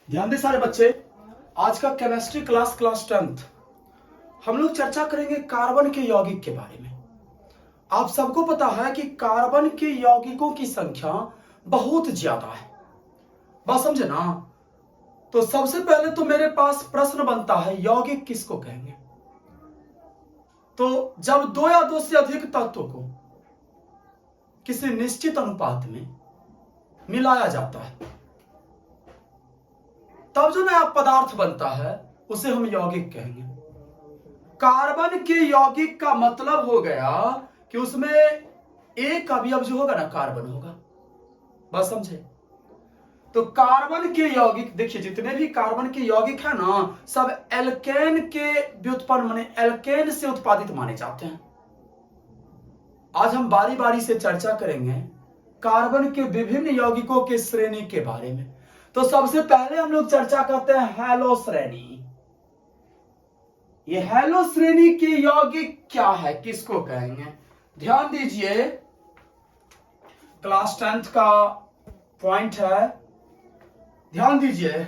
ध्यान दें सारे बच्चे, आज का केमिस्ट्री क्लास 10th हम लोग चर्चा करेंगे कार्बन के यौगिक के बारे में। आप सबको पता है कि कार्बन के यौगिकों की संख्या बहुत ज्यादा है, बात समझे ना। तो सबसे पहले तो मेरे पास प्रश्न बनता है, यौगिक किसको कहेंगे? तो जब दो या दो से अधिक तत्वों को किसी निश्चित अनुपात में मिलाया जाता है तब जो नया पदार्थ बनता है उसे हम यौगिक कहेंगे। कार्बन के यौगिक का मतलब हो गया कि उसमें एक अवयव जो होगा ना कार्बन होगा, बस समझे। तो कार्बन के यौगिक देखिए, जितने भी कार्बन के यौगिक है ना सब एल्केन के व्युत्पन्न माने एल्केन से उत्पादित माने जाते हैं। आज हम बारी बारी से चर्चा करेंगे कार्बन के विभिन्न यौगिकों के श्रेणी के बारे में। तो सबसे पहले हम लोग चर्चा करते हैं हैलो श्रेणी। ये हैलो श्रेणी के यौगिक क्या है, किसको कहेंगे? ध्यान दीजिए, क्लास 10th का पॉइंट है, ध्यान दीजिए।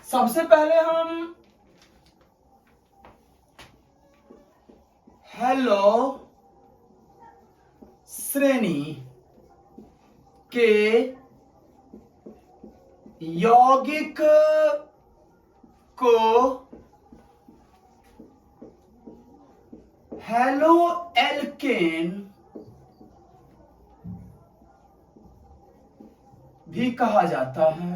सबसे पहले हम हैलो श्रेणी के यौगिक को हैलो एल्केन भी कहा जाता है,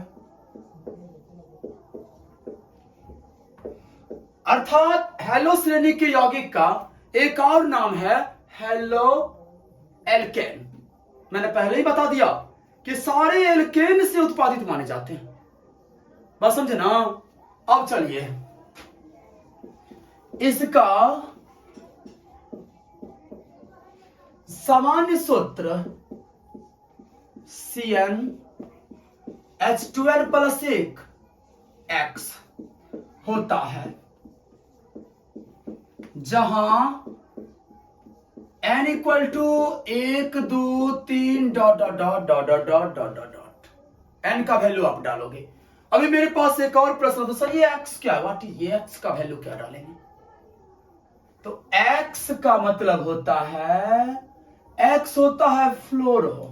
अर्थात हैलो श्रेणी के यौगिक का एक और नाम है हैलो एल्केन। मैंने पहले ही बता दिया कि सारे एल्केन से उत्पादित माने जाते हैं, बस समझे ना। अब चलिए, इसका सामान्य सूत्र CnH12+1 होता है, जहां n equal to 1 2 3 dot dot dot dot dot dot dot dot n का वैल्यू आप डालोगे। अभी मेरे पास एक और प्रश्न, तो सर ये x क्या है? वाट ये x का वैल्यू क्या डालेंगे? तो x का मतलब होता है, x होता है फ्लोरो,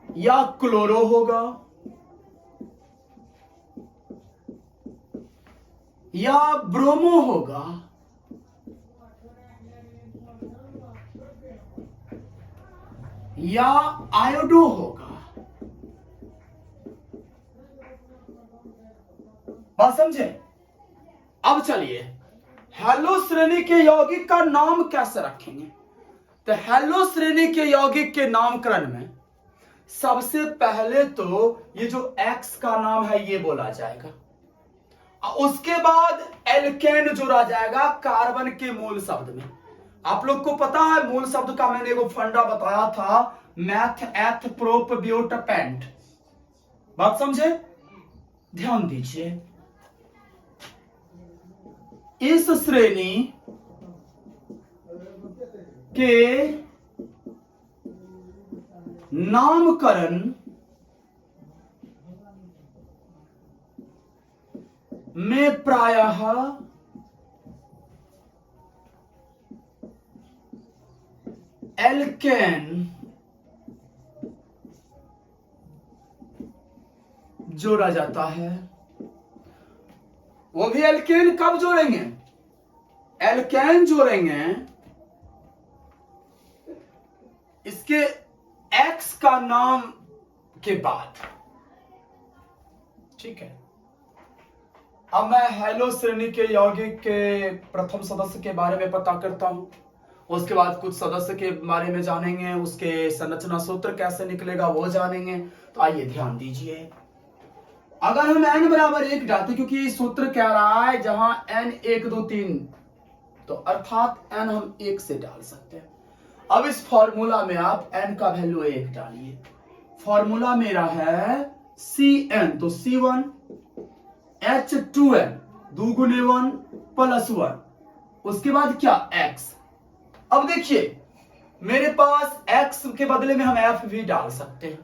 या क्लोरो होगा, या ब्रोमो होगा, या आयोडो होगा, बात समझे। अब चलिए, हैलो श्रेणी के यौगिक का नाम कैसे रखेंगे? तो हैलो श्रेणी के यौगिक के नामकरण में सबसे पहले तो ये जो X का नाम है ये बोला जाएगा, उसके बाद एल्केन जोड़ा जाएगा कार्बन के मूल शब्द में। आप लोग को पता है मूल शब्द का मैंने एगो फंडा बताया था, मैथ एथ प्रोप ब्यूट पेंट, बात समझे। ध्यान दीजिए, इस श्रेणी के नामकरण में प्रायः एल्केन जोड़ा जाता है। वो भी एल्केन कब जोड़ेंगे? एल्केन जोड़ेंगे इसके X का नाम के बाद, ठीक है। अब मैं हैलो श्रेणी के यौगिक के प्रथम सदस्य के बारे में पता करता हूं, उसके बाद कुछ सदस्य के बारे में जानेंगे, उसके संरचना सूत्र कैसे निकलेगा वो जानेंगे। तो आइए ध्यान दीजिए, अगर हम n बराबर 1 डालते, क्योंकि सूत्र कह रहा है जहां n 1 2 3, तो अर्थात n हम 1 से डाल सकते हैं। अब इस फॉर्मूला में आप n का वैल्यू 1 डालिए। फॉर्मूला मेरा है Cn, तो C1 H2n 2 गुने 1 प्लस 1, उसके बाद क्या x। अब देखिए मेरे पास X के बदले में हम F भी डाल सकते हैं,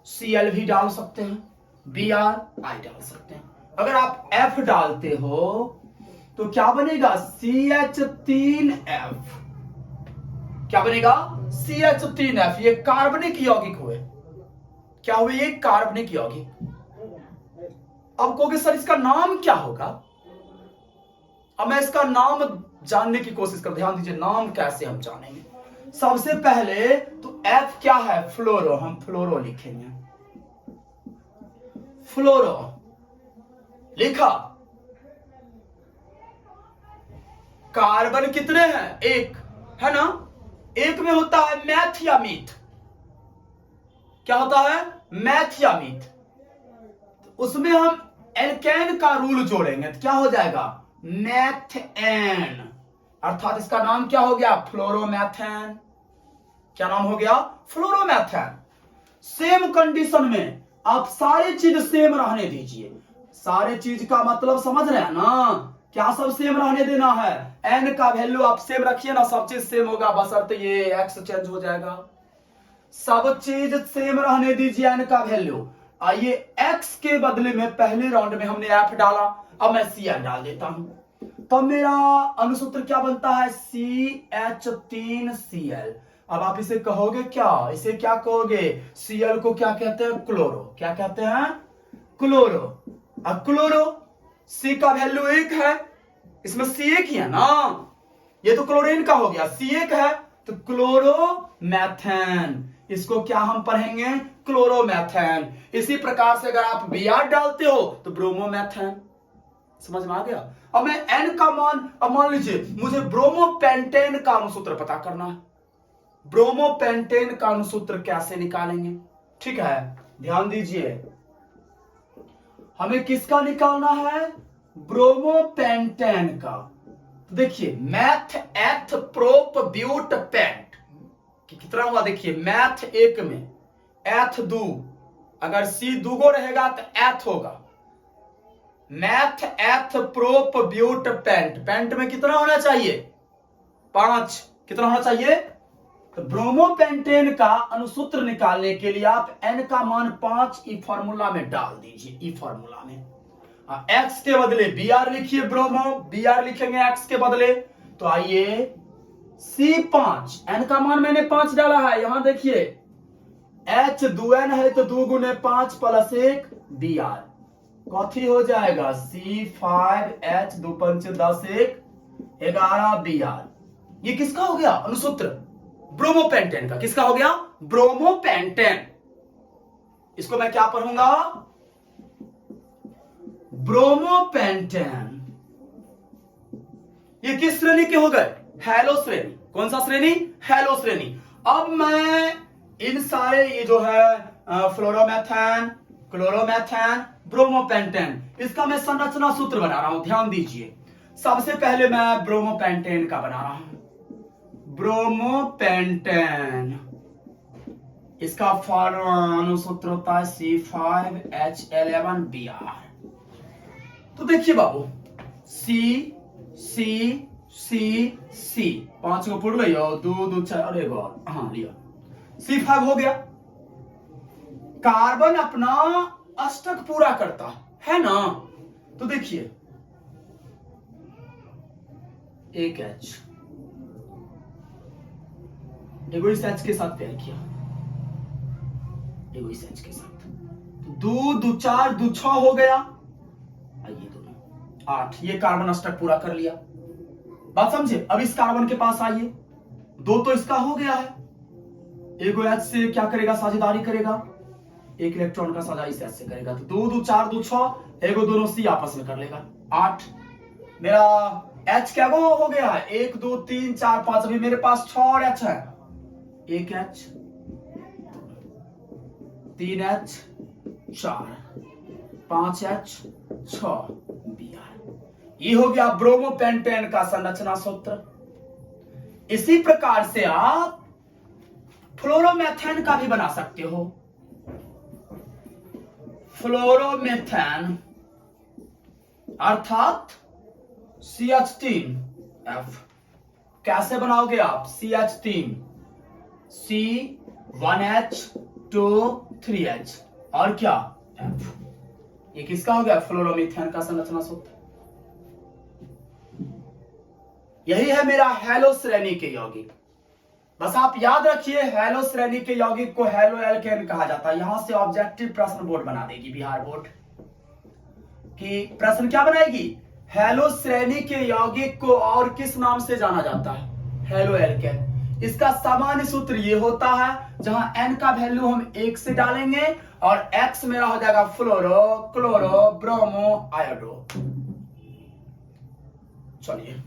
Cl भी डाल सकते हैं, Br I डाल सकते हैं। अगर आप F डालते हो तो क्या बनेगा? CH3F। क्या बनेगा? CH3F। ये कार्बनिक यौगिक हुए। क्या हुए? ये कार्बनिक यौगिक। अब कहोगे सर इसका नाम क्या होगा? अब मैं इसका नाम जानने की कोशिश कर, ध्यान दीजिए नाम कैसे हम जानेंगे। सबसे पहले तो F क्या है? फ्लोरो। हम फ्लोरो लिखेंगे, फ्लोरो लिखा। कार्बन कितने हैं? एक है ना। एक में होता है मैथ या मीथ। क्या होता है? मैथ या मीथ। उसमें हम एल्केन का रूल जोड़ेंगे तो क्या हो जाएगा? मैथेन। अर्थात इसका नाम क्या हो गया? फ्लोरोमैथेन। क्या नाम हो गया? फ्लोरोमैथेन। सेम कंडीशन में आप सारी चीज सेम रहने दीजिए। सारे चीज का मतलब समझ रहे हैं ना? क्या सब सेम रहने देना है? एन का वैल्यू आप सेम रखिए ना, सब चीज सेम होगा, बशर्ते ये एक्स चेंज हो जाएगा। सब चीज सेम रहने दीजिए, एन का वैल्यू। आइए एक्स के बदले में पहले राउंड में हमने एफ डाला, अब मैं सी एल डाल देता हूं। तो मेरा अनुसूत्र क्या बनता है? CH3Cl। अब आप इसे कहोगे क्या? इसे क्या कहोगे? Cl को क्या कहते हैं? क्लोरो। क्या कहते हैं? क्लोरो। अब क्लोरो C का वैल्यू 1 है, इसमें C एक ही है ना, ये तो क्लोरीन का हो गया, C एक है तो क्लोरोमैथेन। इसको क्या हम पढ़ेंगे? क्लोरोमैथेन। इसी प्रकार से अगर आप Br डालते हो तो ब्रोमोमैथेन। समझ में आ गया? अब मैं N का मान, अब मान लीजिए मुझे ब्रोमोपेंटेन का अनुसूत्र पता करना है। ब्रोमोपेंटेन का अनुसूत्र कैसे निकालेंगे? ठीक है, ध्यान दीजिए, हमें किसका निकालना है? ब्रोमोपेंटेन का। देखिए मैथ एथ प्रोप ब्यूट पेंट कितना हुआ? देखिए मैथ एक में, एथ दू, अगर सी दूगो रहेगा तो एथ होगा। मैथ एथ प्रोप ब्यूट पेंट, पेंट में कितना होना चाहिए? 5। कितना होना चाहिए? तो ब्रोमोपेंटेन का अनुसूत्र निकालने के लिए आप एन का मान 5 ई फॉर्मूला में डाल दीजिए। ई फॉर्मूला में एक्स के बदले Br लिखिए, ब्रोमो Br लिखेंगे एक्स के बदले। तो आइए C5, एन का मान मैंने 5 डाला है, यहां देखिए H 2n है तो 2 गुने 5 प्लस 1 Br कथी हो जाएगा? C5H 2 5 10 1 11 Br। ये किसका हो गया अनुसूत्र? ब्रोमोपेंटेन का। किसका हो गया? ब्रोमोपेंटेन। इसको मैं क्या पढ़ूंगा? ब्रोमोपेंटेन। ये किस श्रेणी के हो गए? हेलो श्रेणी। कौन सा श्रेणी? हेलो श्रेणी। अब मैं इन सारे ये जो है फ्लोरोमैथेन, क्लोरोमैथेन, ब्रोमोपेंटेन, इसका मैं संरचना सूत्र बना रहा हूं। ध्यान दीजिए, सबसे पहले मैं ब्रोमोपेंटेन का बना रहा हूं। ब्रोमोपेंटेन, इसका अनुसूत्र होता है C5H11Br। तो देखिए बाबू, C C C C 5 को पढ़ लिया, 2 2 4 और एक और, हाँ लिया, C5 हो गया। कार्बन अपना अष्टक पूरा करता है ना, तो देखिए एक H, एगो इस H के साथ पेयर किया, एगो इस H के साथ, 2 2 4 2 6 हो गया, ये दोनों 8। ये कार्बन अष्टक पूरा कर लिया। बात समझे? अब इस कार्बन के पास आइए, 2 तो इसका हो गया है, एगो H से क्या करेगा? साझेदारी करेगा, एक इलेक्ट्रॉन का साझा इस H से करेगा, तो 2 2 4 2 6, एगो दोनों C आपस में कर लेगा, 8। मेरा H क्या हो गया है? 1 2 3 4 5, अभी मेरे पास 6 और H है, एक H, 3 H 4 5 H 6 Br। ये हो गया ब्रोमोपेंटेन का संरचना सूत्र। इसी प्रकार से आप फ्लोरोमेथेन का भी बना सकते हो। फ्लोरोमेथेन अर्थात CH3F। कैसे बनाओगे आप? CH3 C1H2 और क्या F। ये किसका हो गया? फ्लोरोमीथेन का संरचना सूत्र। यही है मेरा हैलो श्रेणी के यौगिक। बस आप याद रखिए, हैलो श्रेणी के यौगिक को हैलो एल्केन कहा जाता है। यहां से ऑब्जेक्टिव प्रश्न बोर्ड बना देगी बिहार बोर्ड कि प्रश्न क्या बनाएगी? हैलो श्रेणी के यौगिक को और किस नाम से जाना जाता है? Haloalkane. इसका सामान्य सूत्र ये होता है, जहां n का वैल्यू हम 1 से डालेंगे और x मेरा हो जाएगा फ्लोरो, क्लोरो, ब्रोमो, आयोडो। चलिए